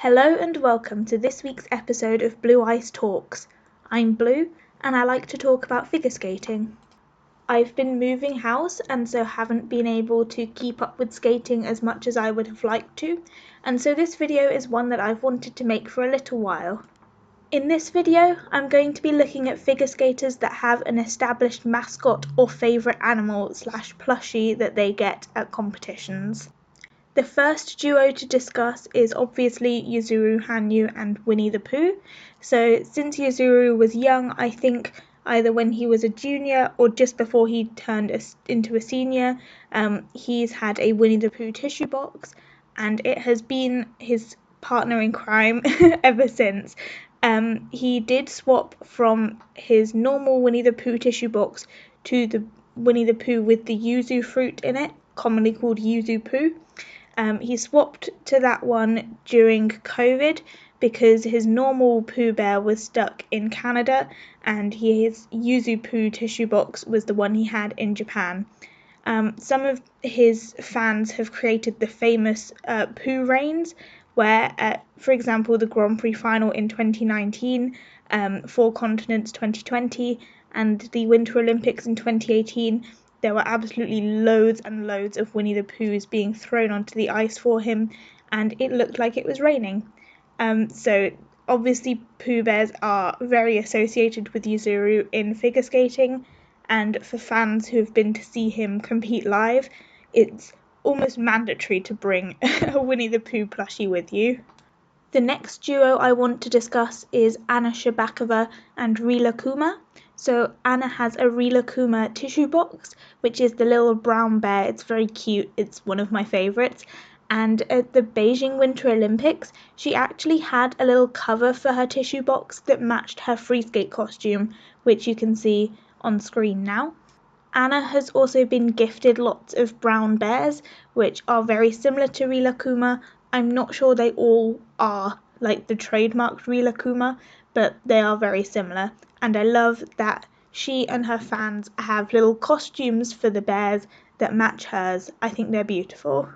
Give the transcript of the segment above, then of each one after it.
Hello and welcome to this week's episode of Blue Ice Talks. I'm Blue and I like to talk about figure skating. I've been moving house and so haven't been able to keep up with skating as much as I would have liked to, and so this video is one that I've wanted to make for a little while. In this video, I'm going to be looking at figure skaters that have an established mascot or favourite animal / plushie that they get at competitions. The first duo to discuss is obviously Yuzuru Hanyu and Winnie the Pooh. So since Yuzuru was young, I think either when he was a junior or just before he turned into a senior, he's had a Winnie the Pooh tissue box, and it has been his partner in crime ever since. He did swap from his normal Winnie the Pooh tissue box to the Winnie the Pooh with the yuzu fruit in it, commonly called Yuzu Pooh. He swapped to that one during COVID because his normal Pooh Bear was stuck in Canada and his Yuzu Pooh tissue box was the one he had in Japan. Some of his fans have created the famous Pooh reigns where, for example, the Grand Prix final in 2019, Four Continents 2020 and the Winter Olympics in 2018, there were absolutely loads and loads of Winnie the Poohs being thrown onto the ice for him, and it looked like it was raining. So obviously Pooh Bears are very associated with Yuzuru in figure skating, and for fans who have been to see him compete live, it's almost mandatory to bring a Winnie the Pooh plushie with you. The next duo I want to discuss is Anna Shabakova and Rila Kuma. So Anna has a Rila Kuma tissue box, which is the little brown bear. It's very cute. It's one of my favourites. And at the Beijing Winter Olympics, she actually had a little cover for her tissue box that matched her free skate costume, which you can see on screen now. Anna has also been gifted lots of brown bears, which are very similar to Rila Kuma. I'm not sure they all are like the trademarked Rila Kuma, but they are very similar. And I love that she and her fans have little costumes for the bears that match hers. I think they're beautiful.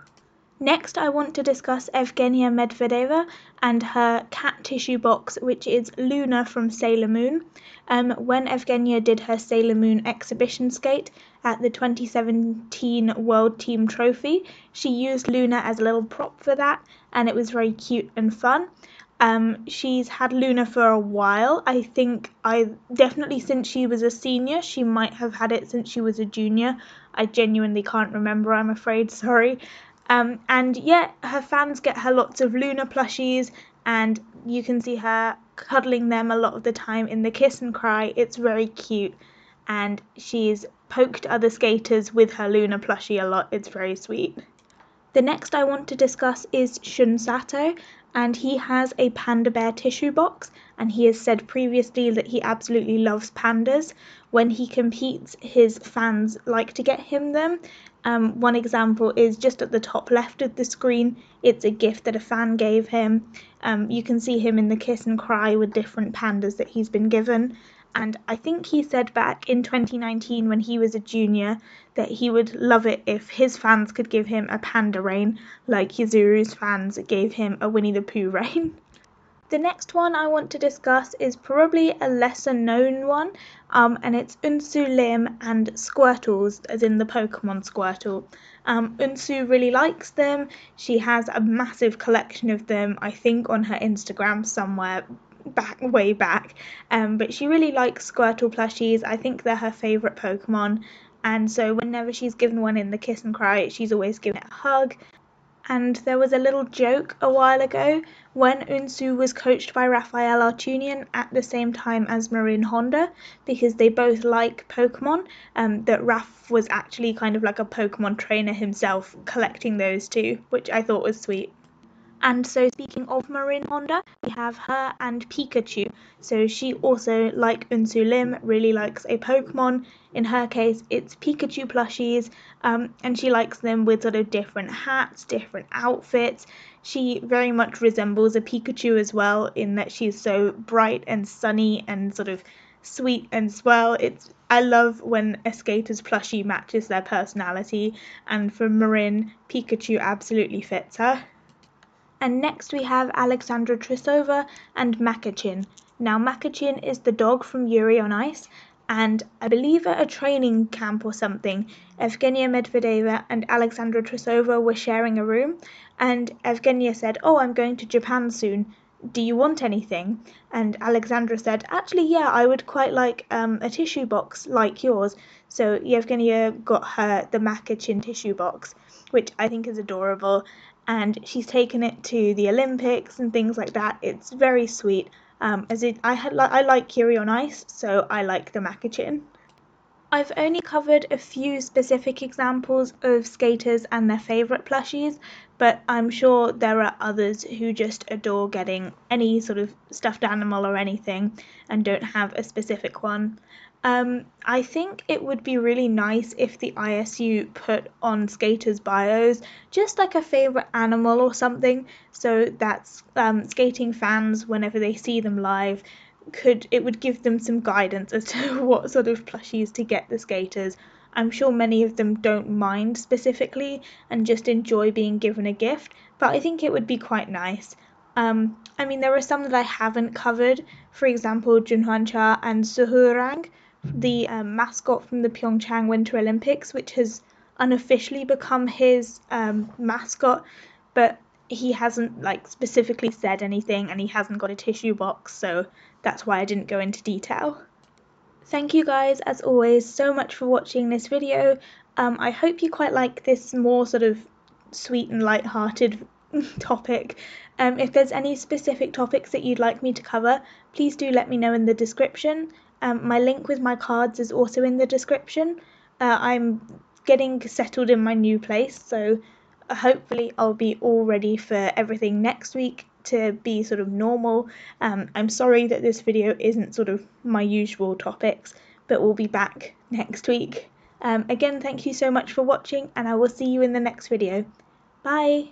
Next, I want to discuss Evgenia Medvedeva and her cat tissue box, which is Luna from Sailor Moon. When Evgenia did her Sailor Moon exhibition skate at the 2017 World Team Trophy, she used Luna as a little prop for that, and it was very cute and fun. She's had Luna for a while. I think definitely since she was a senior. She might have had it since she was a junior. I genuinely can't remember, I'm afraid, sorry. And yeah, her fans get her lots of Luna plushies, and you can see her cuddling them a lot of the time in the kiss and cry. It's very cute, and she's poked other skaters with her Luna plushie a lot. It's very sweet. The next I want to discuss is Shun Sato, and he has a panda bear tissue box, and he has said previously that he absolutely loves pandas. When he competes, his fans like to get him them. One example is just at the top left of the screen. It's a gift that a fan gave him. You can see him in the kiss and cry with different pandas that he's been given. And I think he said back in 2019 when he was a junior that he would love it if his fans could give him a panda reign like Yuzuru's fans gave him a Winnie the Pooh reign. The next one I want to discuss is probably a lesser known one, and it's Unsu Lim and Squirtles, as in the Pokemon Squirtle. Unsu really likes them. She has a massive collection of them, I think on her Instagram somewhere way back, but she really likes Squirtle plushies. I think they're her favourite Pokemon, and so whenever she's given one in the kiss and cry, she's always given it a hug. And there was a little joke a while ago when Unsu was coached by Raphael Artunian at the same time as Marin Honda, because they both like Pokemon, that Raph was actually kind of like a Pokemon trainer himself, collecting those two, which I thought was sweet. And so speaking of Marin Honda, we have her and Pikachu. So she also, like Unsu Lim, really likes a Pokemon. In her case, it's Pikachu plushies, and she likes them with sort of different hats, different outfits. She very much resembles a Pikachu as well in that she's so bright and sunny and sort of sweet and swell. I love when a skater's plushie matches their personality, and for Marin, Pikachu absolutely fits her. And next we have Alexandra Trusova and Makachin. Now Makachin is the dog from Yuri on Ice, and I believe at a training camp or something, Evgenia Medvedeva and Alexandra Trusova were sharing a room, and Evgenia said, "Oh, I'm going to Japan soon. Do you want anything?" And Alexandra said, "Actually, yeah, I would quite like a tissue box like yours." So Yevgenia got her the Makachin tissue box, which I think is adorable, and she's taken it to the Olympics and things like that. It's very sweet. I like Yuri on Ice, so I like the Makachin. I've only covered a few specific examples of skaters and their favourite plushies, but I'm sure there are others who just adore getting any sort of stuffed animal or anything and don't have a specific one. I think it would be really nice if the ISU put on skaters' bios just like a favourite animal or something, so that skating fans, whenever they see them live, would give them some guidance as to what sort of plushies to get the skaters. I'm sure many of them don't mind specifically and just enjoy being given a gift, but I think it would be quite nice. I mean, there are some that I haven't covered, for example, Junhwan and Suhurang, the mascot from the Pyeongchang Winter Olympics, which has unofficially become his mascot, but he hasn't like specifically said anything and he hasn't got a tissue box, so that's why I didn't go into detail. Thank you guys, as always, so much for watching this video. I hope you quite like this more sort of sweet and light-hearted topic. If there's any specific topics that you'd like me to cover, please do let me know in the description. My link with my cards is also in the description. I'm getting settled in my new place, so hopefully I'll be all ready for everything next week to be sort of normal. I'm sorry that this video isn't sort of my usual topics, but we'll be back next week. Again, thank you so much for watching, and I will see you in the next video. Bye!